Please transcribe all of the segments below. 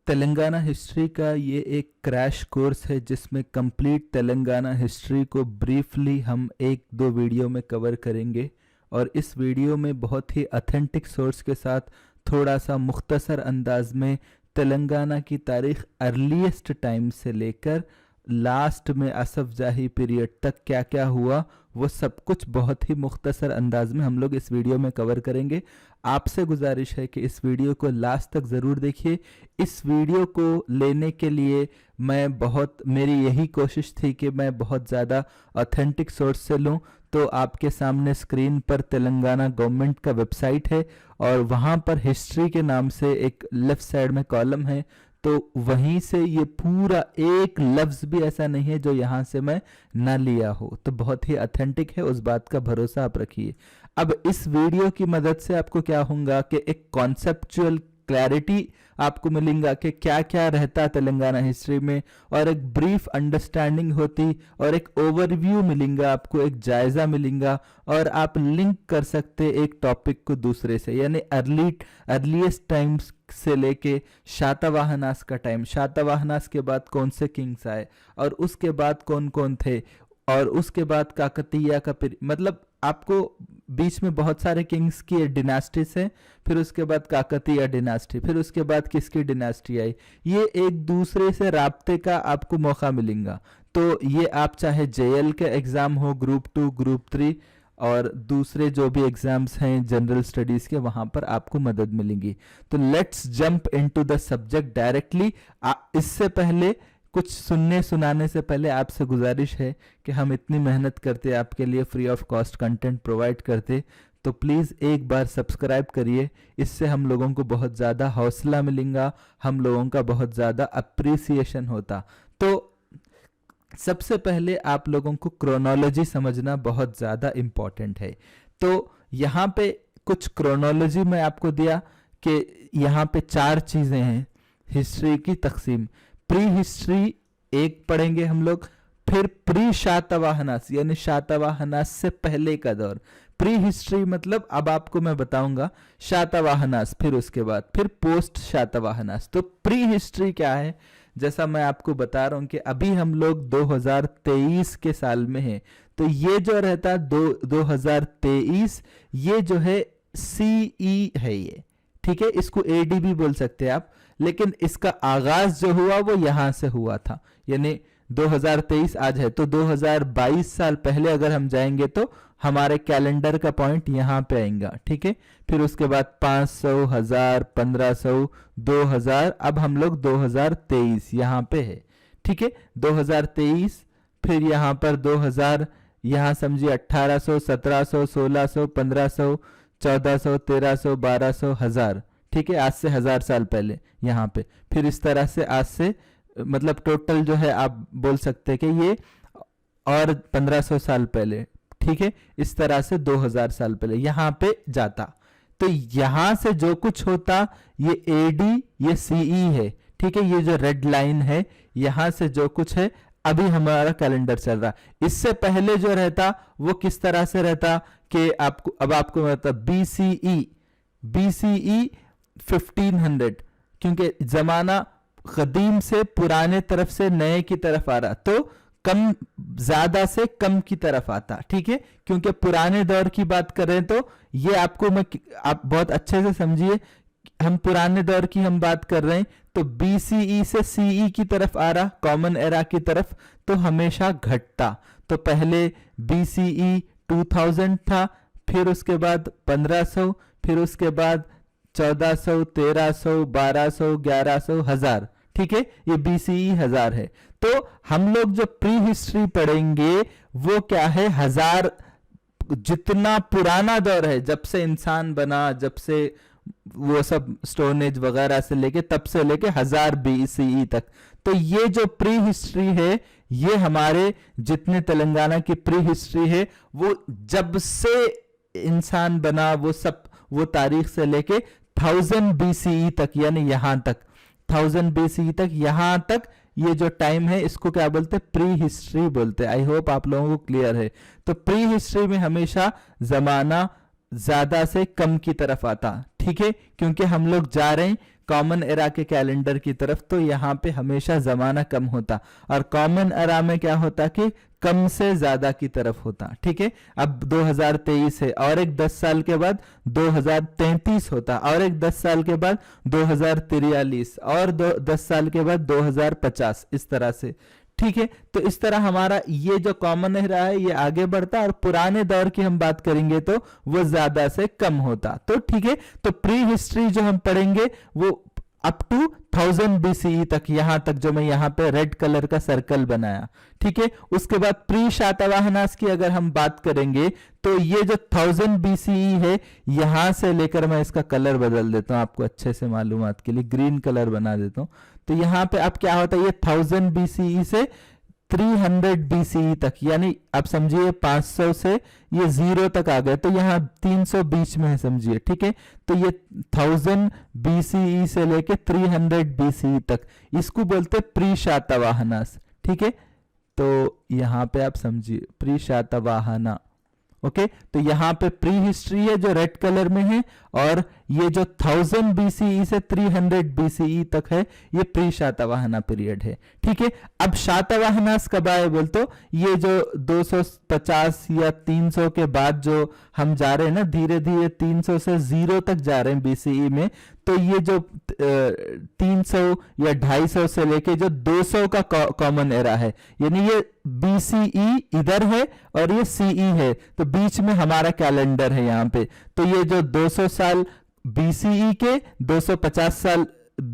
Telangana history का ये एक क्रैश कोर्स है जिसमें कंप्लीट तेलंगाना हिस्ट्री को ब्रीफली हम एक दो वीडियो में कवर करेंगे और इस वीडियो में बहुत ही ऑथेंटिक सोर्स के साथ थोड़ा सा मुख्तसर अंदाज में तेलंगाना की तारीख अर्लीस्ट टाइम से लेकर लास्ट में असफ जाही पीरियड तक क्या क्या हुआ वो सब कुछ बहुत ही मुख्तसर अंदाज में हम लोग इस वीडियो में कवर करेंगे। आपसे गुजारिश है कि इस वीडियो को लास्ट तक ज़रूर देखिए। इस वीडियो को लेने के लिए मेरी यही कोशिश थी कि मैं बहुत ज़्यादा ऑथेंटिक सोर्स से लूँ। तो आपके सामने स्क्रीन पर तेलंगाना गवर्नमेंट का वेबसाइट है और वहाँ पर हिस्ट्री के नाम से एक लेफ्ट साइड में कॉलम है, तो वहीं से ये पूरा एक लफ्ज़ भी ऐसा नहीं है जो यहाँ से मैं ना लिया हो, तो बहुत ही ऑथेंटिक है, उस बात का भरोसा आप रखिए। अब इस वीडियो की मदद से आपको क्या होगा कि एक कॉन्सेप्चुअल क्लैरिटी आपको मिलेगा कि क्या क्या रहता तेलंगाना हिस्ट्री में, और एक ब्रीफ अंडरस्टैंडिंग होती और एक ओवरव्यू मिलेगा आपको, एक जायजा मिलेगा और आप लिंक कर सकते एक टॉपिक को दूसरे से, यानी अर्लीस्ट टाइम्स से लेके शातवाहनास का टाइम, शातवाहनास के बाद कौन से किंग्स आए और उसके बाद कौन कौन थे और उसके बाद काकतीया का मतलब आपको बीच में बहुत सारे किंग्स की डिनास्टीज है, फिर उसके बाद काकतीया डिनास्टी, फिर उसके बाद किसकी डिनास्टी आई, ये एक दूसरे से राब्ते का आपको मौका मिलेगा। तो ये आप चाहे जेएल के एग्जाम हो, ग्रुप 2 ग्रुप 3 और दूसरे जो भी एग्जाम्स हैं जनरल स्टडीज के, वहां पर आपको मदद मिलेगी। तो let's jump into the subject directly. इससे पहले कुछ सुनने सुनाने से पहले आपसे गुजारिश है कि हम इतनी मेहनत करते आपके लिए free of cost content provide करते, तो प्लीज़ एक बार सब्सक्राइब करिए, इससे हम लोगों को बहुत ज़्यादा हौसला मिलेगा, हम लोगों का बहुत ज़्यादा अप्रिसिएशन होता। तो सबसे पहले आप लोगों को क्रोनोलॉजी समझना बहुत ज़्यादा इम्पॉर्टेंट है। तो यहाँ पे कुछ क्रोनोलॉजी में आपको दिया कि यहाँ पे 4 चीज़ें हैं हिस्ट्री की तकसीम। प्री हिस्ट्री एक पढ़ेंगे हम लोग, फिर प्री शातवाहनास यानी शातवाहनास से पहले का दौर। प्री हिस्ट्री मतलब अब आपको मैं बताऊंगा शातवाहनास, फिर उसके बाद फिर पोस्ट शातवाहनास। तो प्री हिस्ट्री क्या है, जैसा मैं आपको बता रहा हूं कि अभी हम लोग 2023 के साल में हैं, तो ये जो रहता 2023 ये जो है सीई है ये, ठीक है, इसको एडी भी बोल सकते हैं आप, लेकिन इसका आगाज जो हुआ वो यहां से हुआ था, यानी 2023 आज है, तो 2022 साल पहले अगर हम जाएंगे तो हमारे कैलेंडर का पॉइंट यहां पे आएगा, ठीक है। फिर उसके बाद 500, 1000, 1500, 2000, अब हम लोग 2023 यहां पे है, ठीक है। 2023 फिर यहां पर 2000, यहां समझिए 1800, 1700, 1600, 1500, 1400, 1300, 1200, 1000, ठीक है, आज से 1000 साल पहले यहाँ पे। फिर इस तरह से आज से मतलब टोटल जो है आप बोल सकते हैं कि ये और 1500 साल पहले, ठीक है, इस तरह से 2000 साल पहले यहाँ पे जाता। तो यहाँ से जो कुछ होता ये एडी ये सीई है, ठीक है, ये जो रेड लाइन है यहाँ से जो कुछ है अभी हमारा कैलेंडर चल रहा। इससे पहले जो रहता वो किस तरह से रहता कि आपको अब आपको मतलब बीसीई 1500, क्योंकि जमाना कदीम से पुराने तरफ से नए की तरफ आ रहा, तो कम ज्यादा से कम की तरफ आता, ठीक है, क्योंकि पुराने दौर की बात कर रहे हैं। तो ये आपको आप बहुत अच्छे से समझिए, हम पुराने दौर की हम बात कर रहे हैं, तो बीसीई से सीई की तरफ आ रहा, कॉमन एरा की तरफ, तो हमेशा घटता। तो पहले बीसीई 2000 था, फिर उसके बाद 1500, फिर उसके बाद 1400, 1300, 1200, 1100, 1000, ठीक है, ये बीसीई 1000 है। तो हम लोग जो प्री हिस्ट्री पढ़ेंगे वो क्या है, 1000 जितना पुराना दौर है, जब से इंसान बना, जब से वो सब स्टोन एज वगैरह से लेके तब से लेके 1000 बीसीई तक। तो ये जो प्री हिस्ट्री है, ये हमारे जितने तेलंगाना की प्री हिस्ट्री है वो जब से इंसान बना वो सब, वो तारीख से लेके 1000 बीसीई तक, यानी यहां तक 1000 बीसीई तक, यहां तक ये जो टाइम है इसको क्या बोलते हैं, प्री हिस्ट्री बोलते हैं। आई होप आप लोगों को क्लियर है। तो प्री हिस्ट्री में हमेशा जमाना ज्यादा से कम की तरफ आता, ठीक है, क्योंकि हम लोग जा रहे हैं कॉमन एरा के कैलेंडर की तरफ, तो यहाँ पे हमेशा जमाना कम होता, और कॉमन एरा में क्या होता कि कम से ज्यादा की तरफ होता। ठीक है, अब 2023 है और एक 10 साल के बाद 2033 होता, और एक 10 साल के बाद 2043, और 10 साल के बाद 2050, इस तरह से। ठीक है, तो इस तरह हमारा ये जो कॉमन एरा है ये आगे बढ़ता, और पुराने दौर की हम बात करेंगे तो वो ज्यादा से कम होता। तो ठीक है, तो प्री हिस्ट्री जो हम पढ़ेंगे वो अप टू 1000 BCE तक, यहां तक जो मैं यहाँ पे रेड कलर का सर्कल बनाया। ठीक है, उसके बाद प्री शातवाहनास की अगर हम बात करेंगे तो ये जो 1000 BCE है, यहां से लेकर, मैं इसका कलर बदल देता हूं आपको अच्छे से मालूमात के लिए, ग्रीन कलर बना देता हूं। तो यहाँ पे अब क्या होता है, ये 1000 BCE से 300 BCE तक, यानी आप समझिए 500 से ये 0 तक आ गए, तो यहाँ 300 बीच में है समझिए। ठीक है, तो ये 1000 BCE से लेके 300 BCE तक, इसको बोलते प्री शातवाहनास। ठीक है, तो यहाँ पे आप समझिए प्री शातवाहना। ओके, तो यहाँ पे प्री हिस्ट्री है जो रेड कलर में है, और ये जो 1000 BCE से 300 BCE तक है ये प्री शातवाहना पीरियड है। ठीक है, अब शातवाहनास कब आए बोल तो ये जो 250 या 300 के बाद जो हम जा रहे हैं ना, धीरे धीरे 300 से 0 तक जा रहे हैं BCE में, तो ये जो 300 या 250 से लेके जो 200 का कॉमन एरा है, यानी ये BCE इधर है और ये CE है, तो बीच में हमारा कैलेंडर है यहाँ पे। तो ये जो 200 साल BCE के, 250 साल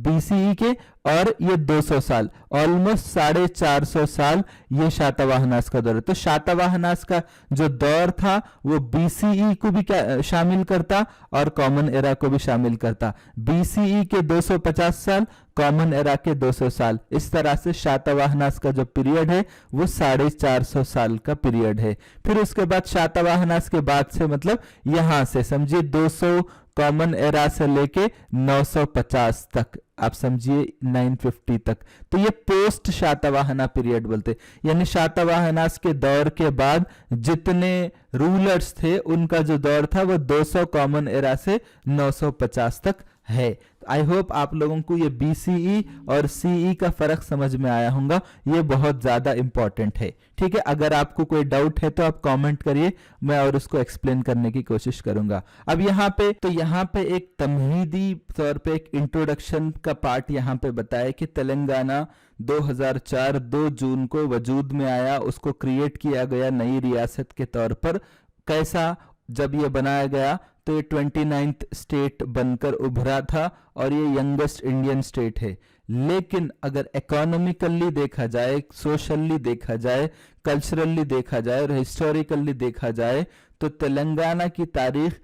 BCE के, और ये 200 साल, ऑलमोस्ट 450 साल ये शातवाहनास का दौर है। तो शातवाहनास का जो दौर था वो BCE को भी क्या शामिल करता और कॉमन एरा को भी शामिल करता। BCE के 250 साल, कॉमन एरा के 200 साल, इस तरह से शातवाहनास का जो पीरियड है वो 450 साल का पीरियड है। फिर उसके बाद शातवाहनास के बाद से मतलब यहां से समझिए 200 कॉमन एरा से लेके 950 तक, आप समझिए 950 तक, तो ये पोस्ट शातवाहना पीरियड बोलते, यानी शातवाहनास के दौर के बाद जितने रूलर्स थे उनका जो दौर था वो 200 कॉमन एरा से 950 तक है। आई होप आप लोगों को ये BCE और CE का फर्क समझ में आया होगा, ये बहुत ज्यादा इंपॉर्टेंट है। ठीक है, अगर आपको कोई डाउट है तो आप कमेंट करिए, मैं और उसको एक्सप्लेन करने की कोशिश करूंगा। अब यहाँ पे तो यहाँ पे एक तमहीदी तौर पे एक इंट्रोडक्शन का पार्ट यहाँ पे बताया कि तेलंगाना 2004 2 जून को वजूद में आया, उसको क्रिएट किया गया नई रियासत के तौर पर। कैसा, जब ये बनाया गया तो ये 29th स्टेट बनकर उभरा था और ये यंगेस्ट इंडियन स्टेट है। लेकिन अगर इकोनॉमिकली देखा जाए, सोशली देखा जाए, कल्चरली देखा जाए और हिस्टोरिकली देखा जाए तो तेलंगाना की तारीख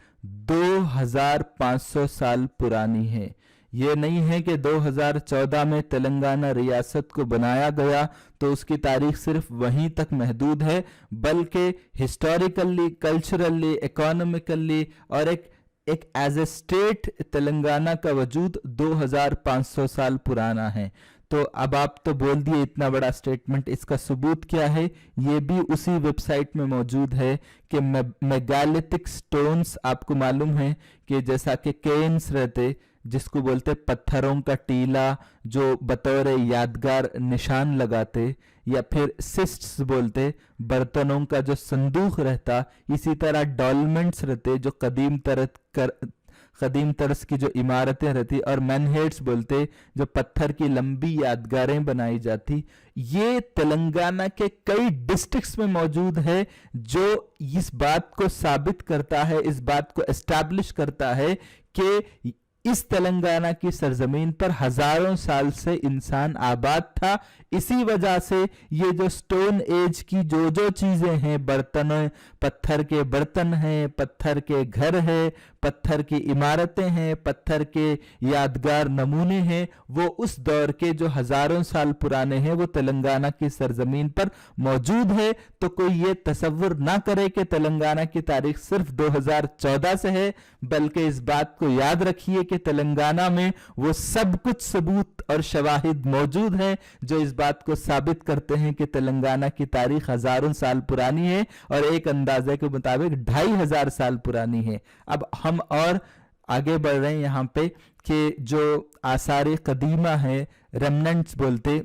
2500 साल पुरानी है। ये नहीं है कि 2014 में तेलंगाना रियासत को बनाया गया तो उसकी तारीख सिर्फ वहीं तक महदूद है, बल्कि हिस्टोरिकली, कल्चरली, इकोनॉमिकली और एक एज ए स्टेट तेलंगाना का वजूद 2500 साल पुराना है। तो अब आप तो बोल दिए इतना बड़ा स्टेटमेंट, इसका सबूत क्या है? ये भी उसी वेबसाइट में मौजूद है कि मेगालिथिक स्टोन्स, आपको मालूम है कि जैसा कि केन्स रहते जिसको बोलते पत्थरों का टीला जो बतौर यादगार निशान लगाते, या फिर सिस्ट्स बोलते बर्तनों का जो संदूक रहता, इसी तरह डॉलमेंट्स रहते जो कदीम तरस की जो इमारतें रहती, और मैनहेड्स बोलते जो पत्थर की लंबी यादगारें बनाई जाती। ये तेलंगाना के कई डिस्ट्रिक्ट्स में मौजूद है, जो इस बात को साबित करता है, इस बात को एस्टैब्लिश करता है कि इस तेलंगाना की सरजमीन पर हजारों साल से इंसान आबाद था। इसी वजह से ये जो स्टोन एज की जो चीजें हैं, बर्तन, पत्थर के बर्तन हैं, पत्थर के घर हैं, पत्थर की इमारतें हैं, पत्थर के यादगार नमूने हैं, वो उस दौर के जो हजारों साल पुराने हैं वो तेलंगाना की सरजमीन पर मौजूद है। तो कोई ये तसव्वुर ना करे कि तेलंगाना की तारीख सिर्फ 2014 से है, बल्कि इस बात को याद रखिए कि तेलंगाना में वो सब कुछ सबूत और शवाहिद मौजूद हैं जो इस बात को साबित करते हैं कि तेलंगाना की तारीख हजारों साल पुरानी है और एक अंदाजे के मुताबिक 2500 साल पुरानी है। अब हम और आगे बढ़ रहे हैं यहाँ पे कि जो आसार कदीमा है, रेमनेंट्स बोलते,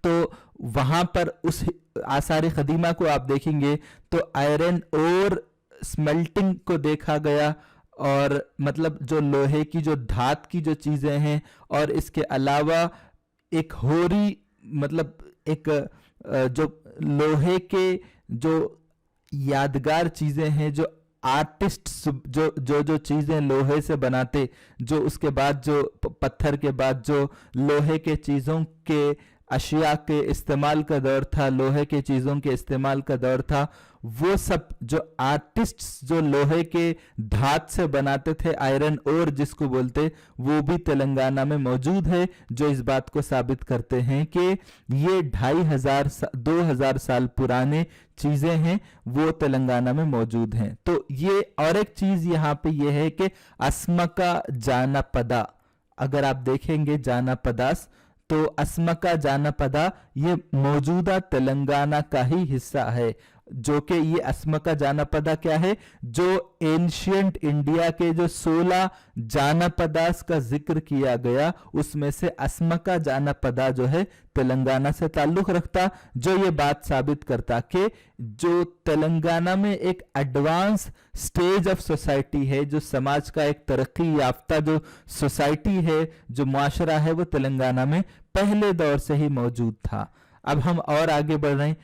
तो वहां पर उस आसार कदीमा को आप देखेंगे तो आयरन और स्मेल्टिंग को देखा गया, और मतलब जो लोहे की जो धात की जो चीजें हैं, और इसके अलावा एक होरी मतलब एक जो लोहे के जो यादगार चीजें हैं, जो आर्टिस्ट जो चीजें लोहे से बनाते, जो उसके बाद जो पत्थर के बाद जो लोहे के चीजों के अशिया के इस्तेमाल का दौर था, लोहे के चीजों के इस्तेमाल का दौर था, वो सब जो आर्टिस्ट्स जो लोहे के धात से बनाते थे, आयरन ओर जिसको बोलते, वो भी तेलंगाना में मौजूद है, जो इस बात को साबित करते हैं कि ये 2500-2000 साल पुराने चीजें हैं, वो तेलंगाना में मौजूद हैं। तो ये और एक चीज यहाँ पे ये है कि अस्मका जानपदा, अगर आप देखेंगे जानपदास, तो अस्मका जानपदा ये मौजूदा तेलंगाना का ही हिस्सा है, जो कि ये अस्मका जानपदा क्या है, जो एंशियंट इंडिया के जो 16 जानपदास का जिक्र किया गया, उसमें से अस्मका जानपदा जो है तेलंगाना से ताल्लुक रखता, जो ये बात साबित करता कि जो तेलंगाना में एक एडवांस स्टेज ऑफ सोसाइटी है, जो समाज का एक तरक्की याफ्ता जो सोसाइटी है, जो मुआशरा है, वो तेलंगाना में पहले दौर से ही मौजूद था। अब हम और आगे बढ़ रहे हैं,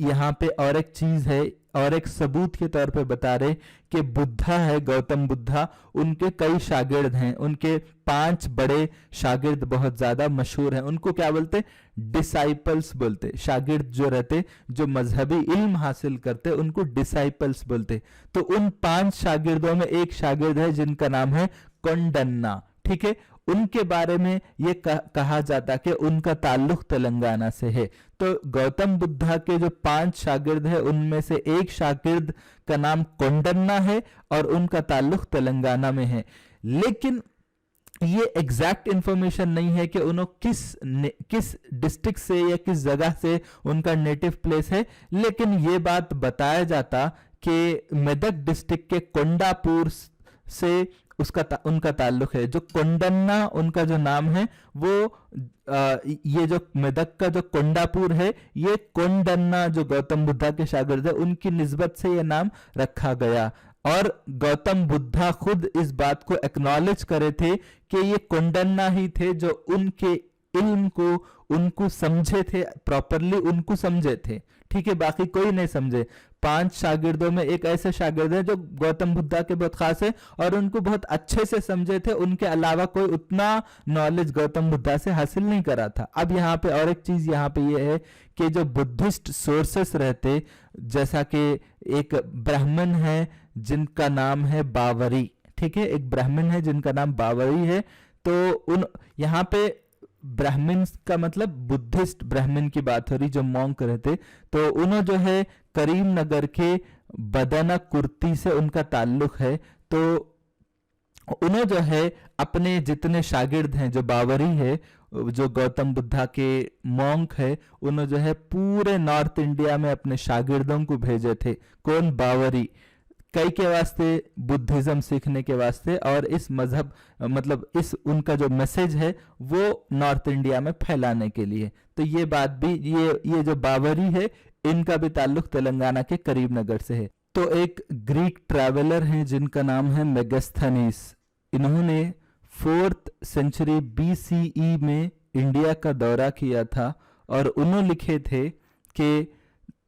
यहाँ पे और एक चीज है, और एक सबूत के तौर पे बता रहे कि बुद्धा है, गौतम बुद्धा, उनके कई शागिर्द हैं, उनके 5 बड़े शागिर्द बहुत ज्यादा मशहूर हैं। उनको क्या बोलते? डिसाइपल्स बोलते। शागिर्द जो रहते, जो मजहबी इल्म हासिल करते, उनको डिसाइपल्स बोलते। तो उन 5 शागिर्दों में एक शागिर्द है जिनका नाम है कोंडन्ना, ठीक है। उनके बारे में ये कहा जाता कि उनका ताल्लुक तेलंगाना से है। तो गौतम बुद्धा के जो 5 शागिर्द हैं, उनमें से एक शागिर्द का नाम कोंडन्ना है और उनका ताल्लुक तेलंगाना में है। लेकिन ये एग्जैक्ट इंफॉर्मेशन नहीं है कि उन्होंने किस डिस्ट्रिक्ट से या किस जगह से उनका नेटिव प्लेस है, लेकिन ये बात बताया जाता कि मेदक डिस्ट्रिक्ट के कोंडापुर से उनका ताल्लुक है। जो कोंडन्ना उनका जो नाम है, वो ये जो मेदक का जो कोंडापुर है, ये कोंडन्ना जो गौतम बुद्धा के शागिर्द है, उनकी निस्बत से ये नाम रखा गया। और गौतम बुद्धा खुद इस बात को एक्नॉलेज करे थे कि ये कोंडन्ना ही थे जो उनके इल्म को उनको समझे थे, प्रॉपरली उनको समझे थे, ठीक है, बाकी कोई नहीं समझे। 5 शागिर्दों में एक ऐसे शागिर्द है जो गौतम बुद्धा के बहुत खास है और उनको बहुत अच्छे से समझे थे, उनके अलावा कोई उतना नॉलेज गौतम बुद्धा से हासिल नहीं करा था। अब यहाँ पे और एक चीज यहाँ पे ये है कि जो बुद्धिस्ट सोर्सेस रहते, जैसा कि एक ब्राह्मण है जिनका नाम है बावरी, ठीक है, एक ब्राह्मण है जिनका नाम बावरी है। तो उन यहाँ पे ब्राह्मण का मतलब बुद्धिस्ट ब्राह्मण की बात हो रही, जो मॉन्क रहते, तो उन्होंने जो है करीम नगर के बदना कुर्ती से उनका ताल्लुक है। तो उन्होंने जो है अपने जितने शागिर्द हैं, जो बावरी है, जो गौतम बुद्धा के मॉन्क है, उन्होंने जो है पूरे नॉर्थ इंडिया में अपने शागिर्दों को भेजे थे। कौन? बावरी। कई के वास्ते बुद्धिज्म सीखने के वास्ते, और इस मजहब मतलब इस उनका जो मैसेज है वो नॉर्थ इंडिया में फैलाने के लिए। तो ये बात भी, ये जो बावरी है, इनका भी ताल्लुक तेलंगाना के करीम नगर से है। तो एक ग्रीक ट्रैवलर हैं जिनका नाम है मेगास्थनीस। इन्होंने 4th सेंचुरी BCE में इंडिया का दौरा किया था और उन्होंने लिखे थे कि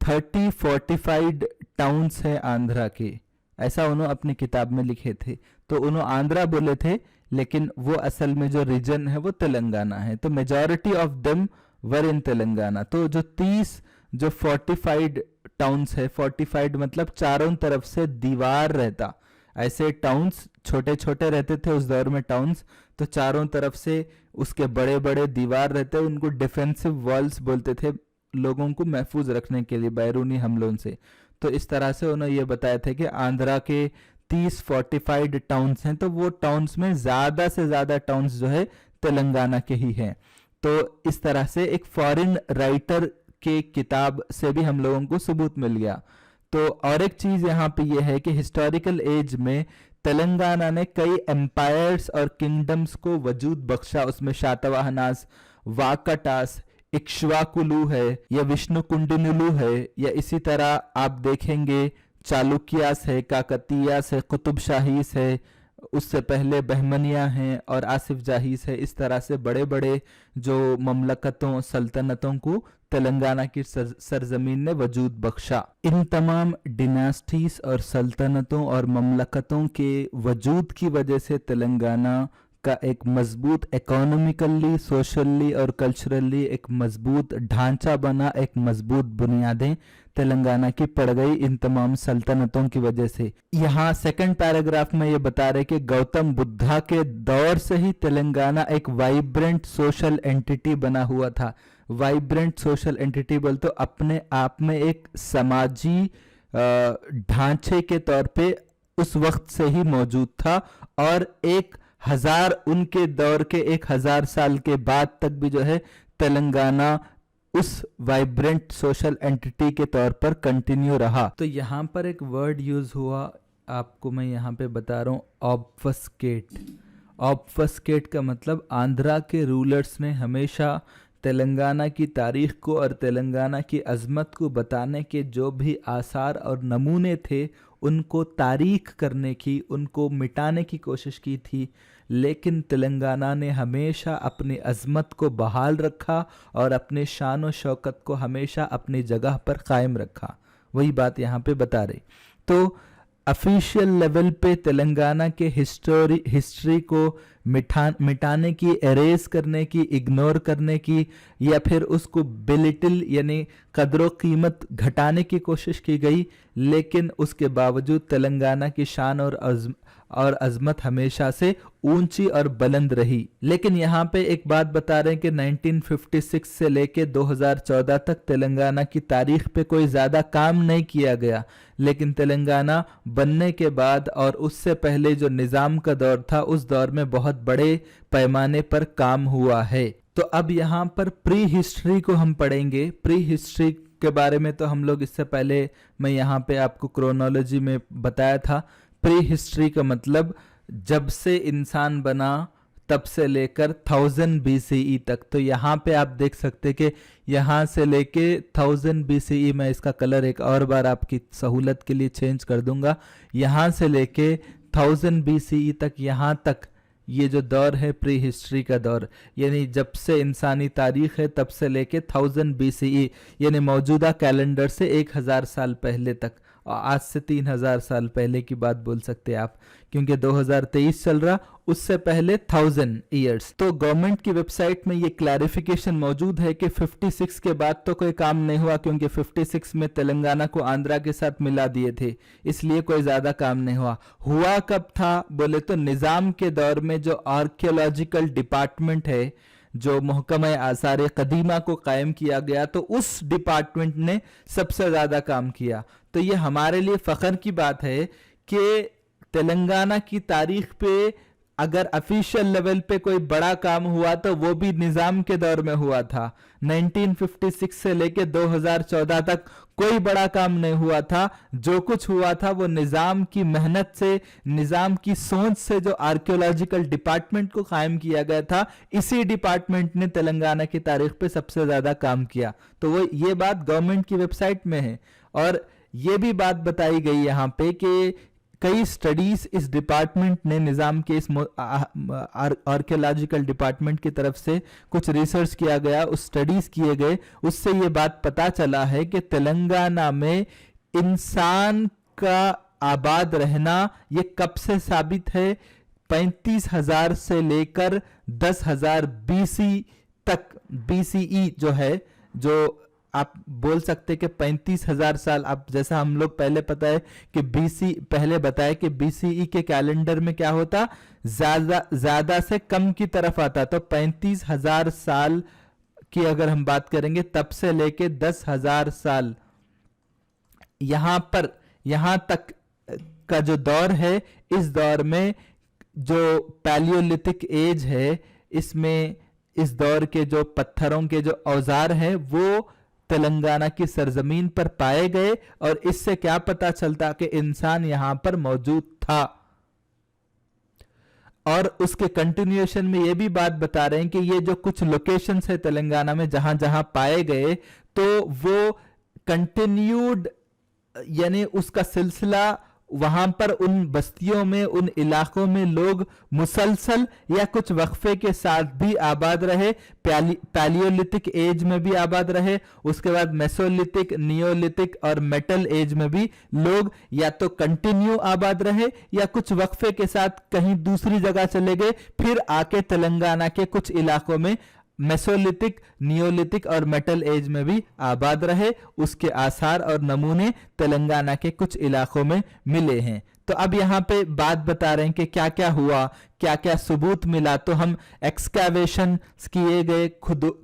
30 फोर्टिफाइड टाउन्स हैं आंध्रा के, ऐसा उन्होंने अपनी किताब में लिखे थे। तो उन्होंने आंध्रा बोले थे, लेकिन वो असल में जो रीजन है वो तेलंगाना है। तो मेजॉरिटी ऑफ देम वर इन तेलंगाना। तो जो 30 जो फोर्टिफाइड टाउन्स है, फोर्टिफाइड मतलब चारों तरफ से दीवार रहता, ऐसे टाउन्स छोटे छोटे रहते थे उस दौर में टाउन्स, तो चारों तरफ से उसके बड़े बड़े दीवार रहते, उनको डिफेंसिव वॉल्स बोलते थे, लोगों को महफूज रखने के लिए बैरूनी हमलों से। तो इस तरह से उन्होंने ये बताया था कि आंध्रा के 30 फोर्टिफाइड टाउन्स हैं, तो वो टाउन्स में ज्यादा से ज्यादा टाउन्स जो है तेलंगाना के ही हैं। तो इस तरह से एक फॉरेन राइटर के किताब से भी हम लोगों को सबूत मिल गया। तो और एक चीज यहाँ पे ये है कि हिस्टोरिकल एज में तेलंगाना ने कई एम्पायर्स और किंगडम्स को वजूद बख्शा। उसमें शातवाहनास, वाकाटास, इक्ष्वाकुलु है या विष्णुकुंडिनुलु है, या इसी तरह आप देखेंगे चालुक्यास है, काकतीयास है, कुतुब शाहीस है, उससे पहले बहमनिया हैं और आसिफ जाहीस है। इस तरह से बड़े बड़े जो ममलकतों, सल्तनतों को तेलंगाना की सरजमीन ने वजूद बख्शा। इन तमाम डिनास्टीज और सल्तनतों और ममलकतों के वजूद की वजह से तेलंगाना का एक मजबूत इकोनॉमिकली, सोशली और कल्चरली एक मजबूत ढांचा बना, एक मजबूत बुनियादें तेलंगाना की पड़ गई इन तमाम सल्तनतों की वजह से। यहाँ सेकंड पैराग्राफ में ये बता रहे कि गौतम बुद्धा के दौर से ही तेलंगाना एक वाइब्रेंट सोशल एंटिटी बना हुआ था। वाइब्रेंट सोशल एंटिटी बोल तो अपने आप में एक समाजी ढांचे के तौर पे उस वक्त से ही मौजूद था, और 1000 उनके दौर के 1000 साल के बाद तक भी जो है तेलंगाना उस वाइब्रेंट सोशल एंटिटी के तौर पर कंटिन्यू रहा। तो यहाँ पर एक वर्ड यूज हुआ, आपको मैं यहाँ पे बता रहा हूँ, ऑब्फस्केट। ऑब्फस्केट का मतलब आंध्रा के रूलर्स ने हमेशा तेलंगाना की तारीख को और तेलंगाना की अजमत को बताने के जो भी आसार और नमूने थे उनको तारीख करने की, उनको मिटाने की कोशिश की थी, लेकिन तेलंगाना ने हमेशा अपनी अजमत को बहाल रखा और अपने शान और शौकत को हमेशा अपनी जगह पर कायम रखा। वही बात यहाँ पे बता रही। तो ऑफिशियल लेवल पे तेलंगाना के हिस्ट्री को मिटाने की, एरेज करने की, इग्नोर करने की, या फिर उसको बिलिटिल यानी कदर कीमत घटाने की कोशिश की गई, लेकिन उसके बावजूद तेलंगाना की शान और अजमत हमेशा से ऊंची और बुलंद रही। लेकिन यहाँ पे एक बात बता रहे हैं कि 1956 से लेके 2014 तक तेलंगाना की तारीख पे कोई ज्यादा काम नहीं किया गया, लेकिन तेलंगाना बनने के बाद और उससे पहले जो निजाम का दौर था उस दौर में बहुत बड़े पैमाने पर काम हुआ है। तो अब यहाँ पर प्री हिस्ट्री को हम पढ़ेंगे। प्री हिस्ट्री के बारे में तो हम लोग इससे पहले मैं यहाँ पे आपको क्रोनोलॉजी में बताया था। प्री हिस्ट्री का मतलब जब से इंसान बना तब से लेकर 1000 BCE तक। तो यहाँ पे आप देख सकते कि यहाँ से लेके 1000 BCE, मैं इसका कलर एक और बार आपकी सहूलत के लिए चेंज कर दूंगा, यहाँ से लेके 1000 BCE तक, यहाँ तक ये जो दौर है प्री हिस्ट्री का दौर, यानी जब से इंसानी तारीख है तब से लेके 1000 BCE यानी मौजूदा कैलेंडर से 1000 साल पहले तक, और आज से 3000 साल पहले की बात बोल सकते हैं आप, क्योंकि 2023 चल रहा, उससे पहले 1000 ईयर्स। तो गवर्नमेंट की वेबसाइट में ये क्लैरिफिकेशन मौजूद है कि 56 के बाद तो कोई काम नहीं हुआ, क्योंकि 56 में तेलंगाना को आंध्रा के साथ मिला दिए थे, इसलिए कोई ज्यादा काम नहीं हुआ। हुआ कब था बोले तो निजाम के दौर में जो आर्कियोलॉजिकल डिपार्टमेंट है, जो महकमा आसार कदीमा को कायम किया गया, तो उस डिपार्टमेंट ने सबसे ज्यादा काम किया। तो ये हमारे लिए फख्र की बात है कि तेलंगाना की तारीख पे अगर ऑफिशियल लेवल पे कोई बड़ा काम हुआ तो वो भी निजाम के दौर में हुआ था। 1956 से लेके 2014 तक कोई बड़ा काम नहीं हुआ था। जो कुछ हुआ था वो निजाम की मेहनत से, निजाम की सोच से जो आर्कियोलॉजिकल डिपार्टमेंट को कायम किया गया था, इसी डिपार्टमेंट ने तेलंगाना की तारीख पे सबसे ज्यादा काम किया। तो वो ये बात गवर्नमेंट की वेबसाइट में है। और ये भी बात बताई गई यहाँ पे कि कई स्टडीज इस डिपार्टमेंट ने, निजाम के इस आर्कियोलॉजिकल डिपार्टमेंट की तरफ से कुछ रिसर्च किया गया, उस स्टडीज किए गए, उससे ये बात पता चला है कि तेलंगाना में इंसान का आबाद रहना ये कब से साबित है, 35,000 से लेकर 10,000 BC तक, BCE जो है, जो आप बोल सकते कि 35,000 साल। आप जैसा हम लोग पहले पता है कि BC, पहले बताया कि BCE के कैलेंडर में क्या होता, ज्यादा से कम की तरफ आता। तो 35,000 साल की अगर हम बात करेंगे तब से लेके 10,000 साल यहां पर, यहां तक का जो दौर है, इस दौर में जो पैलियोलिथिक एज है, इसमें इस दौर के जो पत्थरों के जो औजार हैं वो तेलंगाना की सरजमीन पर पाए गए, और इससे क्या पता चलता कि इंसान यहां पर मौजूद था। और उसके कंटिन्यूएशन में ये भी बात बता रहे हैं कि ये जो कुछ लोकेशंस है तेलंगाना में जहां जहां पाए गए, तो वो कंटिन्यूड, यानी उसका सिलसिला वहां पर उन बस्तियों में, उन इलाकों में लोग मुसलसल या कुछ वक्फे के साथ भी आबाद रहे। पैलियोलिथिक एज में भी आबाद रहे, उसके बाद मेसोलिथिक, नियोलिथिक और मेटल एज में भी लोग या तो कंटिन्यू आबाद रहे या कुछ वक्फे के साथ कहीं दूसरी जगह चले गए, फिर आके तेलंगाना के कुछ इलाकों में मेसोलिथिक, नियोलिथिक और मेटल एज में भी आबाद रहे। उसके आसार और नमूने तेलंगाना के कुछ इलाकों में मिले हैं। तो अब यहाँ पे बात बता रहे हैं कि क्या क्या हुआ, क्या क्या सबूत मिला। तो हम एक्सकैवेशन किए गए,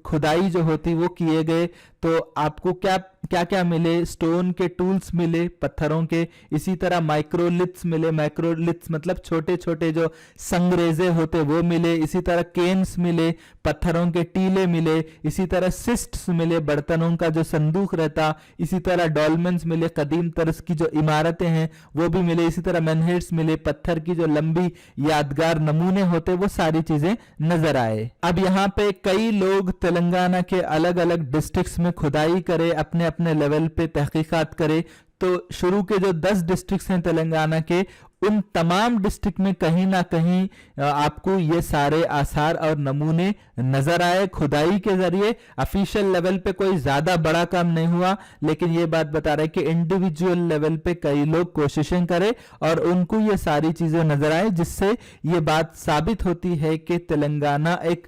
खुदाई जो होती वो किए गए, तो आपको क्या क्या क्या मिले, स्टोन के टूल्स मिले, पत्थरों के, इसी तरह माइक्रोलिथ्स मिले, माइक्रोलिथ्स मतलब छोटे छोटे जो संगरेजे होते वो मिले, इसी तरह केन्स मिले, पत्थरों के टीले मिले, इसी तरह सिस्ट्स मिले, बर्तनों का जो संदूक रहता, इसी तरह डॉलमेंस मिले, कदीम तर्ज की जो इमारतें हैं वो भी मिले, इसी तरह मेनहेड्स मिले, पत्थर की जो लंबी यादगार नमूने होते, वो सारी चीजें नजर आए। अब यहाँ पे कई लोग तेलंगाना के अलग अलग डिस्ट्रिक्ट्स में खुदाई करे, अपने अपने लेवल पे तहकीकात करे। तो शुरू के जो 10 डिस्ट्रिक्ट्स हैं तेलंगाना के, उन तमाम डिस्ट्रिक्ट में कहीं ना कहीं आपको ये सारे आसार और नमूने नजर आए खुदाई के जरिए। ऑफिशियल लेवल पे कोई ज्यादा बड़ा काम नहीं हुआ, लेकिन ये बात बता रहे कि इंडिविजुअल लेवल पे कई लोग कोशिशें करें और उनको ये सारी चीजें नजर आए, जिससे ये बात साबित होती है कि तेलंगाना एक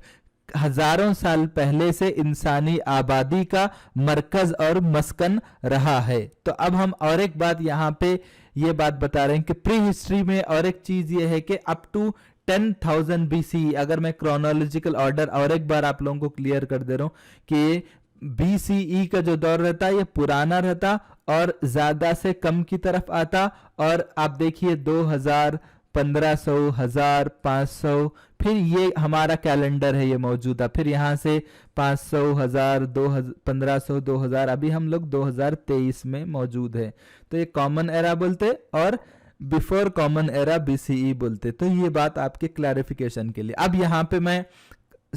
हजारों साल पहले से इंसानी आबादी का मरकज और मस्कन रहा है। तो अब हम और एक बात यहाँ पे ये बात बता रहे हैं कि प्री हिस्ट्री में और एक चीज ये है कि अप टू 10,000 BCE, अगर मैं क्रोनोलॉजिकल ऑर्डर और एक बार आप लोगों को क्लियर कर दे रहा हूं कि BCE का जो दौर रहता है ये पुराना रहता और ज्यादा से कम की तरफ आता। और आप देखिए 2000, 1500, 1000, 500, फिर ये हमारा कैलेंडर है ये मौजूदा, फिर यहाँ से 500, 1000, 2000, 1500, 2000, अभी हम लोग 2023 में मौजूद है। तो ये कॉमन एरा बोलते और बिफोर कॉमन एरा BCE बोलते। तो ये बात आपके क्लैरिफिकेशन के लिए। अब यहाँ पे मैं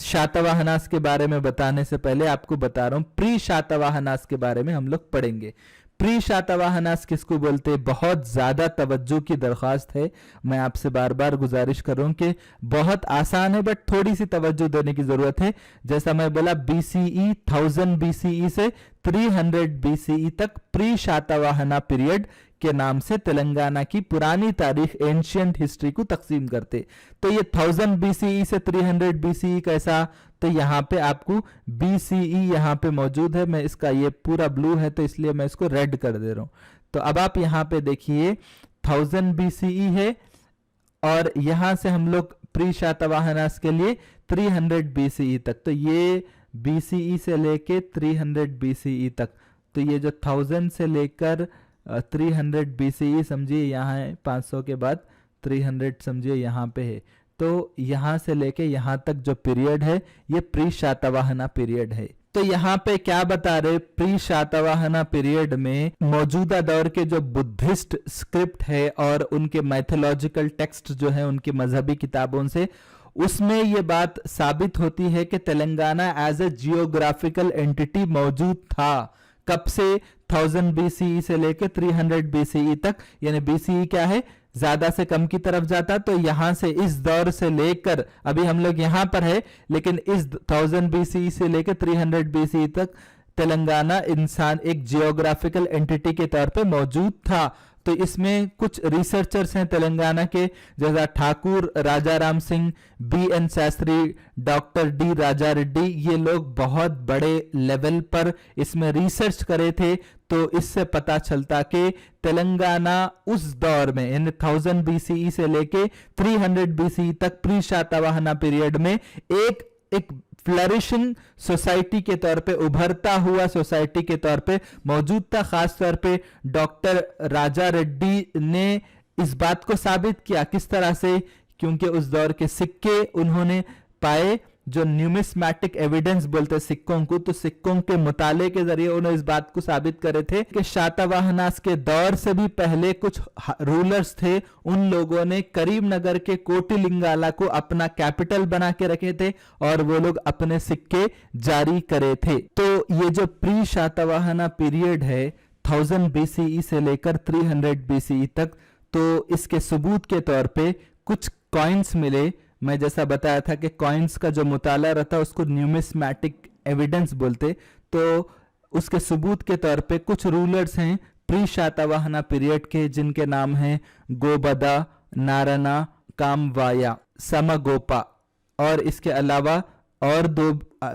शातवाहनास के बारे में बताने से पहले आपको बता रहा हूं प्री शातवाहनास के बारे में हम लोग पढ़ेंगे। प्री शातवाहनास किसको बोलते हैं, बहुत ज्यादा तवज्जो की दरख्वास्त है। मैं आपसे बार बार गुजारिश कर रहा हूं कि बहुत आसान है बट थोड़ी सी तवज्जो देने की जरूरत है। जैसा मैं बोला BCE 1000 BCE से 300 BCE तक प्री शातवाहना पीरियड के नाम से तेलंगाना की पुरानी तारीख, एंशियंट हिस्ट्री को तकसीम करते। तो ये 1000 BCE से 300 BCE कैसा, तो यहाँ पे आपको BCE यहाँ पे मौजूद है। मैं इसका ये पूरा ब्लू है तो इसलिए मैं इसको रेड कर दे रहा हूं। तो अब आप यहाँ पे देखिए 1000 BCE है और यहां से हम लोग प्री शातवाहनास के लिए 300 BCE तक, तो ये BCE से लेके 300 BCE तक, तो ये जो 1000 से लेकर 300 BCE समझिए यहाँ है, 500 के बाद 300 समझिए यहाँ पे है। तो यहाँ से लेके यहाँ तक जो पीरियड है ये प्री शातवाहना पीरियड है। तो यहाँ पे क्या बता रहे, प्री शातवाहना पीरियड में मौजूदा दौर के जो बुद्धिस्ट स्क्रिप्ट है और उनके मैथोलॉजिकल टेक्स्ट जो है उनकी मजहबी किताबों से, उसमें ये बात साबित होती है कि Telangana as a geographical entity मौजूद था। कब से, 1000 BCE से लेकर 300 BCE तक, यानी BCE क्या है, ज्यादा से कम की तरफ जाता। तो यहां से इस दौर से लेकर, अभी हम लोग यहां पर है, लेकिन इस 1000 BCE से लेकर 300 BCE तक तेलंगाना इंसान एक जियोग्राफिकल एंटिटी के तौर पे मौजूद था। तो इसमें कुछ रिसर्चर्स हैं तेलंगाना के, जैसा Thakur Raja Ram Singh, BN Shastri, doctor D Raja Reddy, ये लोग बहुत बड़े लेवल पर इसमें रिसर्च करे थे। तो इससे पता चलता कि तेलंगाना उस दौर में, यानी 1000 BCE से लेके 300 BCE तक प्री शातवाहना पीरियड में एक फ्लरिशिंग सोसाइटी के तौर पे, उभरता हुआ सोसाइटी के तौर पे मौजूद था। खास तौर पे डॉक्टर राजा रेड्डी ने इस बात को साबित किया। किस तरह से, क्योंकि उस दौर के सिक्के उन्होंने पाए जो न्यूमिस्मैटिक एविडेंस बोलते हैं सिक्कों को, तो सिक्कों के मुताले के जरिए उन्होंने इस बात को साबित करे थे कि शातवाहनास के दौर से भी पहले कुछ रूलर्स थे, उन लोगों ने करीमनगर के कोटिलिंगाला को अपना कैपिटल बना के रखे थे और वो लोग अपने सिक्के जारी करे थे। तो ये जो प्री शातवाहना पीरियड है 1000 BCE से लेकर 300 BCE तक, तो इसके सबूत के तौर पे कुछ कॉइन्स मिले। मैं जैसा बताया था कि कॉइन्स का जो मुताला रहता है उसको न्यूमिस्मैटिक एविडेंस बोलते, तो उसके सबूत के तौर पे कुछ रूलर्स हैं प्री शातवाहना पीरियड के, जिनके नाम हैं गोबदा, नाराना, कामवाया, समगोपा, और इसके अलावा और 2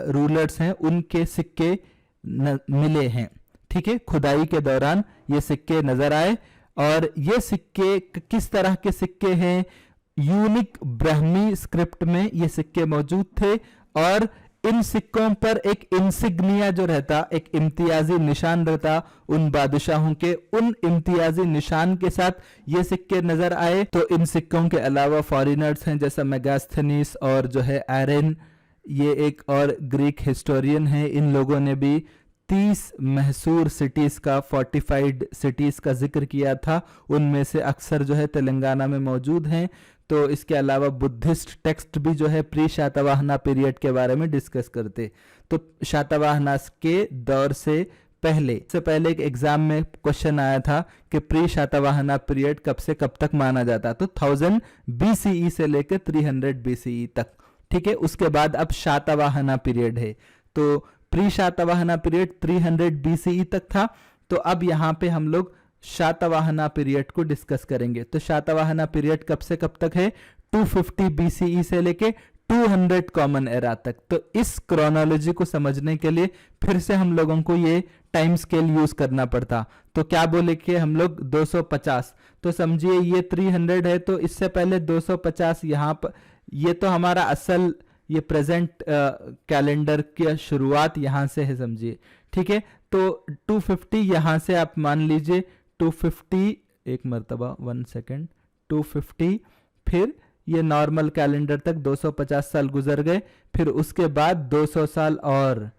रूलर्स हैं, उनके सिक्के मिले हैं। ठीक है, खुदाई के दौरान ये सिक्के नजर आए। और ये सिक्के किस तरह के सिक्के हैं? यूनिक ब्राह्मी स्क्रिप्ट में ये सिक्के मौजूद थे और इन सिक्कों पर एक इंसिग्निया जो रहता, एक इम्तियाजी निशान रहता उन बादशाहों के, उन इम्तियाजी निशान के साथ ये सिक्के नजर आए। तो इन सिक्कों के अलावा फॉरेनर्स हैं जैसा मेगास्थनीस और जो है एरेन, ये एक और ग्रीक हिस्टोरियन है, इन लोगों ने भी 30 महसूर सिटीज का, फोर्टिफाइड सिटीज का जिक्र किया था, उनमें से अक्सर जो है तेलंगाना में मौजूद हैं। तो इसके अलावा बुद्धिस्ट टेक्स्ट भी जो है प्री शातवाहना पीरियड के बारे में डिस्कस करते। तो शातवाहना के दौर से पहले एक एग्जाम में क्वेश्चन आया था कि प्री शातवाहना पीरियड कब से कब तक माना जाता, तो 1000 BCE से लेकर 300 BCE तक। ठीक है, उसके बाद अब शातवाहना पीरियड है। तो प्री शातवाहना पीरियड 300 BCE तक था। तो अब यहाँ पे हम लोग शातवाहना पीरियड को डिस्कस करेंगे। तो शातवाहना पीरियड कब से कब तक है? 250 BCE से लेके 200 कॉमन एरा तक। तो इस क्रोनोलॉजी को समझने के लिए फिर से हम लोगों को ये टाइम स्केल यूज करना पड़ता। तो क्या बोले कि हम लोग 250, तो समझिए ये 300 है, तो इससे पहले 250 यहाँ पर, ये तो हमारा असल ये प्रेजेंट कैलेंडर की शुरुआत यहां से है, समझिए। ठीक है, तो 250 यहां से आप मान लीजिए 250, एक मर्तबा 1 सेकेंड, 250, फिर ये नॉर्मल कैलेंडर तक 250 साल गुजर गए, फिर उसके बाद 200 साल और।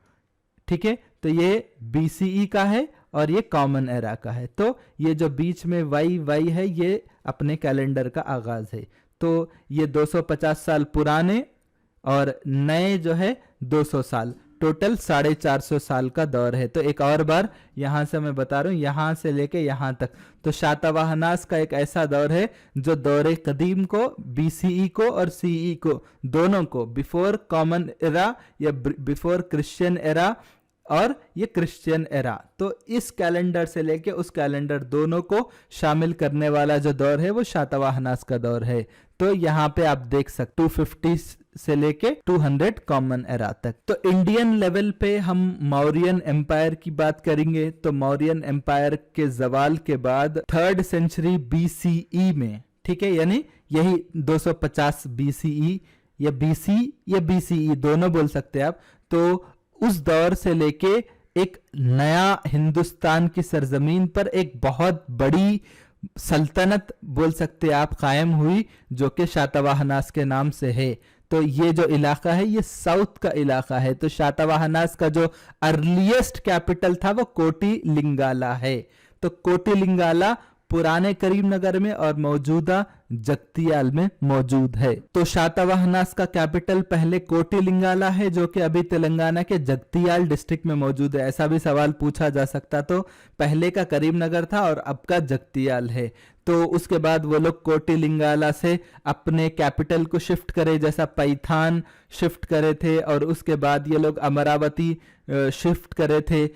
ठीक है, तो ये BCE का है और ये कॉमन एरा का है। तो ये जो बीच में वाई है ये अपने कैलेंडर का आगाज है। तो ये 250 साल पुराने और नए जो है 200 साल, टोटल 450 साल का दौर है। तो एक और बार यहां से मैं बता रहा हूं, यहां से लेके यहां तक, तो शातवाहनास का एक ऐसा दौर है जो दौरे कदीम को, BCE को और CE को, दोनों को, बिफोर कॉमन एरा या बिफोर क्रिश्चियन एरा और ये क्रिश्चियन एरा, तो इस कैलेंडर से लेके उस कैलेंडर दोनों को शामिल करने वाला जो दौर है वो शातवाहनास का दौर है। तो यहाँ पे आप देख सकते 250 से लेके 200 कॉमन एरा तक। तो इंडियन लेवल पे हम मौर्यन एम्पायर की बात करेंगे। तो मौर्यन एम्पायर के जवाल के बाद 3rd सेंचुरी BCE में, ठीक है, यानी यही 250 BCE या BC या BCE दोनों बोल सकते हैं आप, तो उस दौर से लेके एक नया हिंदुस्तान की सरजमीन पर एक बहुत बड़ी सल्तनत बोल सकते हैं आप कायम हुई, जो कि शातवाहनास के नाम से है। तो ये जो इलाका है ये साउथ का इलाका है। तो शातवाहनास का जो अर्लीस्ट कैपिटल था वो कोटिलिंगाला है। तो कोटिलिंगाला पुराने करीमनगर में और मौजूदा जगतियाल में मौजूद है। तो शातवाहनास का कैपिटल पहले कोटिलिंगाला है, जो कि अभी तेलंगाना के जगतियाल डिस्ट्रिक्ट में मौजूद है। ऐसा भी सवाल पूछा जा सकता, तो पहले का करीमनगर था और अब का जगतियाल है। तो उसके बाद वो लोग कोटिलिंगाला से अपने कैपिटल को शिफ्ट करे, जैसा पैथान शिफ्ट करे थे, और उसके बाद ये लोग अमरावती शिफ्ट करे थे,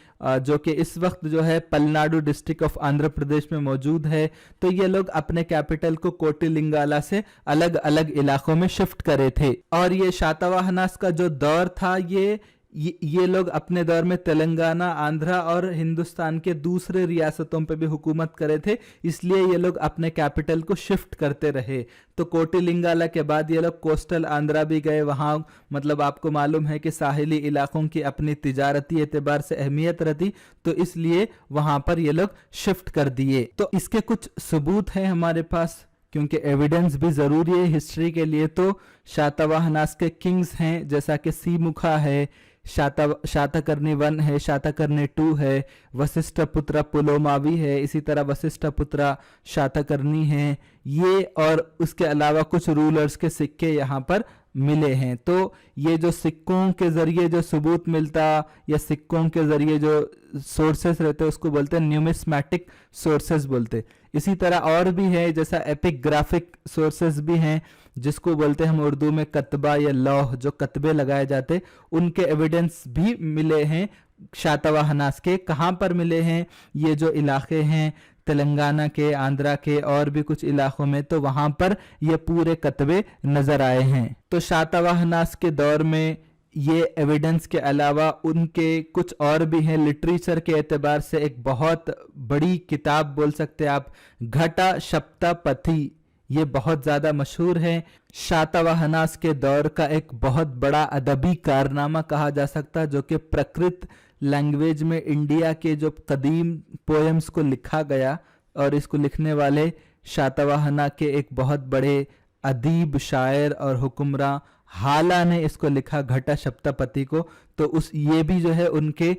जो कि इस वक्त जो है पलनाडु डिस्ट्रिक्ट ऑफ आंध्र प्रदेश में मौजूद है। तो ये लोग अपने कैपिटल को कोटिलिंगाला से अलग अलग इलाकों में शिफ्ट करे थे। और ये शातवाहनास का जो दौर था ये लोग अपने दौर में तेलंगाना, आंध्रा और हिंदुस्तान के दूसरे रियासतों पे भी हुकूमत करे थे, इसलिए ये लोग अपने कैपिटल को शिफ्ट करते रहे। तो कोटिलिंगाला के बाद ये लोग कोस्टल आंध्रा भी गए, वहाँ मतलब आपको मालूम है कि साहिली इलाकों की अपनी तिजारती एतबार से अहमियत रहती, तो इसलिए वहाँ पर ये लोग शिफ्ट कर दिए। तो इसके कुछ सबूत हैं हमारे पास। क्योंकि एविडेंस भी ज़रूरी है हिस्ट्री के लिए। तो शातवाहनास के किंग्स हैं, जैसा कि सीमुखा है, शातकर्णी 1 है, शातकर्णी 2 है, वशिष्ठपुत्र पुलोमावी है, इसी तरह वशिष्ठपुत्र शातकर्णी है ये, और उसके अलावा कुछ रूलर्स के सिक्के यहाँ पर मिले हैं। तो ये जो सिक्कों के जरिए जो सबूत मिलता या सिक्कों के जरिए जो सोर्सेस रहते हैं उसको बोलते हैं न्यूमिस्मैटिक सोर्सेस बोलते। इसी तरह और भी है, जैसा एपिग्राफिक सोर्सेस भी हैं जिसको बोलते हैं हम उर्दू में कतबा या लौह, जो कतबे लगाए जाते, उनके एविडेंस भी मिले हैं शातवाहनास के। कहाँ पर मिले हैं? ये जो इलाके हैं तेलंगाना के, आंध्रा के और भी कुछ इलाकों में, तो वहां पर ये पूरे कतबे नजर आए हैं। तो शातवाहनास के दौर में ये एविडेंस के अलावा उनके कुछ और भी हैं। लिटरेचर के एतबार से एक बहुत बड़ी किताब बोल सकते हैं आप, घटा सप्तपथी, ये बहुत ज़्यादा मशहूर है। शातवाहनास के दौर का एक बहुत बड़ा अदबी कारनामा कहा जा सकता है, जो कि प्राकृत लैंग्वेज में इंडिया के जो कदीम पोएम्स को लिखा गया, और इसको लिखने वाले शातवाहना के एक बहुत बड़े अदीब, शायर और हुक्मरान हाला ने इसको लिखा, घटा सप्तपदी को। तो उस ये भी जो है उनके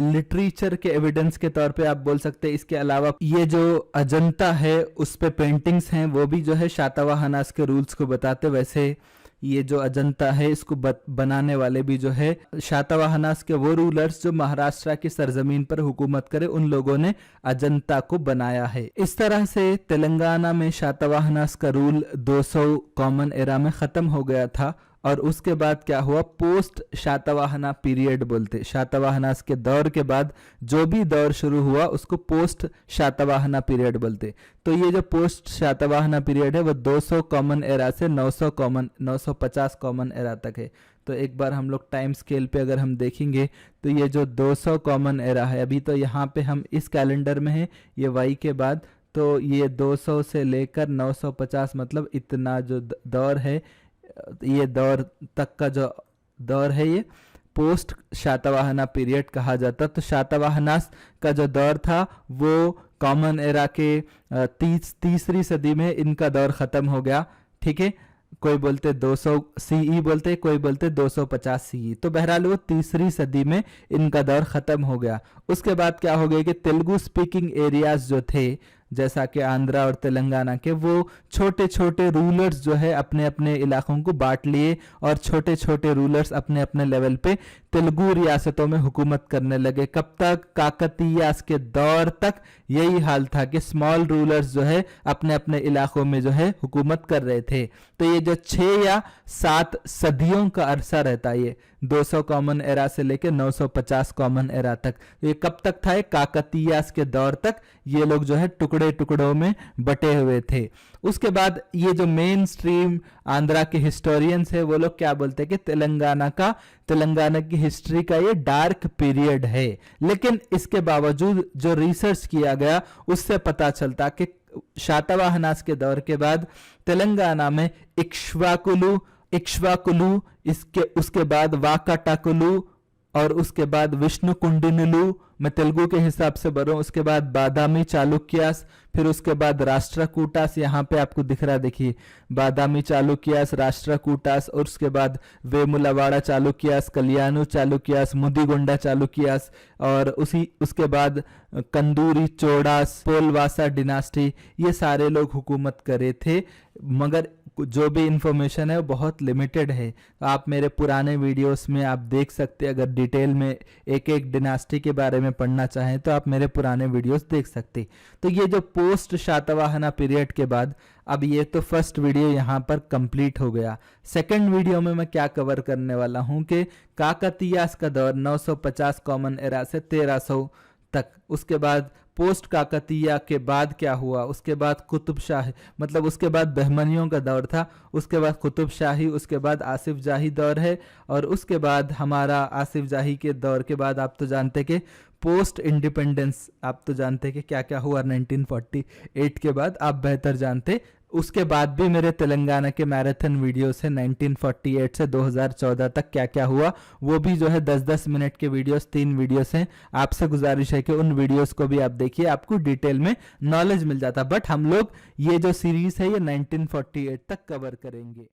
लिटरेचर के एविडेंस के तौर पे आप बोल सकते हैं। इसके अलावा ये जो अजंता है उस पे पेंटिंग्स हैं, वो भी जो है शातवाहनास के रूल्स को बताते। वैसे ये जो अजंता है इसको बनाने वाले भी जो है शातवाहनास के वो रूलर्स जो महाराष्ट्र की सरजमीन पर हुकूमत करे, उन लोगों ने अजंता को बनाया है। इस तरह से तेलंगाना में शातवाहनास का रूल 200 कॉमन एरा में खत्म हो गया था। और उसके बाद क्या हुआ, पोस्ट शातवाहना पीरियड बोलते। शातवाहनास के दौर के बाद जो भी दौर शुरू हुआ उसको पोस्ट शातवाहना पीरियड बोलते। तो ये जो पोस्ट शातवाहना पीरियड है वो 200 कॉमन एरा से 950 कॉमन एरा तक है। तो एक बार हम लोग टाइम स्केल पे अगर हम देखेंगे तो ये जो 200 कॉमन एरा है, अभी तो यहाँ पे हम इस कैलेंडर में है, ये वाई के बाद, तो ये 200 से लेकर 950 मतलब इतना जो दौर है, ये दौर तक का जो दौर है ये पोस्ट शातवाहना पीरियड कहा जाता। तो शातवाहनास का जो दौर था वो कॉमन एरा के तीसरी सदी में इनका दौर खत्म हो गया। ठीक है, कोई बोलते 200 सीई बोलते, कोई बोलते 250 सीई। तो बहरहाल वो तीसरी सदी में इनका दौर खत्म हो गया। उसके बाद क्या हो गया कि तेलुगु स्पीकिंग एरियाज जो थे, जैसा कि आंध्रा और तेलंगाना के, वो छोटे छोटे रूलर्स जो है अपने अपने इलाकों को बांट लिए, और छोटे छोटे रूलर्स अपने अपने लेवल पे तेलुगु रियासतों में हुकूमत करने लगे। कब तक? काकतीयास के दौर तक यही हाल था कि स्मॉल रूलर्स जो है अपने अपने इलाकों में जो है हुकूमत कर रहे थे। तो ये जो 6 या 7 सदियों का अरसा रहता है, ये 200 कॉमन एरा से लेकर 950 कॉमन एरा तक, ये कब तक था? काकतीयास के दौर तक ये लोग जो है टुकड़े टुकड़ों में बटे हुए थे। उसके बाद ये जो मेन स्ट्रीम आंध्रा के हिस्टोरियंस है वो लोग क्या बोलते हैं कि तेलंगाना की हिस्ट्री का ये डार्क पीरियड है। लेकिन इसके बावजूद जो रिसर्च किया गया उससे पता चलता कि शातवाहनास के दौर के बाद तेलंगाना में इक्ष्वाकुलु, उसके बाद वाकाटाकुलु, और उसके बाद विष्णु कुंडिनुलु, मैं तेलुगु के हिसाब से बोल रहा हूँ, उसके बाद बादामी चालुक्यास, फिर उसके बाद राष्ट्रकूटास, यहाँ पे आपको दिख रहा है देखिए, बादामी चालुक्यास, राष्ट्रकूटास, और उसके बाद वेमुलवाड़ा चालुक्यास, कल्याणु चालुक्यास, मुदिगोंडा चालुक्यास, और उसके बाद कंदूरी चोड़ास, पोलवासा डिनास्टी, ये सारे लोग हुकूमत करे थे। मगर जो भी इंफॉर्मेशन है वो बहुत लिमिटेड है। आप मेरे पुराने वीडियोस में आप देख सकते हैं, अगर डिटेल में एक एक डिनास्टी के बारे में पढ़ना चाहें तो आप मेरे पुराने वीडियोस देख सकते। तो ये जो पोस्ट शातवाहना पीरियड के बाद, अब ये तो फर्स्ट वीडियो यहाँ पर कंप्लीट हो गया। सेकंड वीडियो में मैं क्या कवर करने वाला हूँ कि काकतीयास का दौर 950 कॉमन एरा से 1300 तक, उसके बाद पोस्ट काकतीया के बाद क्या हुआ, उसके बाद कुतुब शाही, मतलब उसके बाद बहमनियों का दौर था, उसके बाद कुतुब शाही, उसके बाद आसिफ जाही दौर है, और उसके बाद हमारा आसिफ जाही के दौर के बाद आप तो जानते कि पोस्ट इंडिपेंडेंस, आप तो जानते कि क्या क्या हुआ 1948 के बाद, आप बेहतर जानते उसके बाद भी मेरे तेलंगाना के मैराथन वीडियोस है 1948 से 2014 तक क्या क्या हुआ, वो भी जो है 10-10 मिनट के वीडियोस, 3 वीडियोस हैं। आपसे गुजारिश है कि उन वीडियोस को भी आप देखिए, आपको डिटेल में नॉलेज मिल जाता। बट हम लोग ये जो सीरीज है ये 1948 तक कवर करेंगे।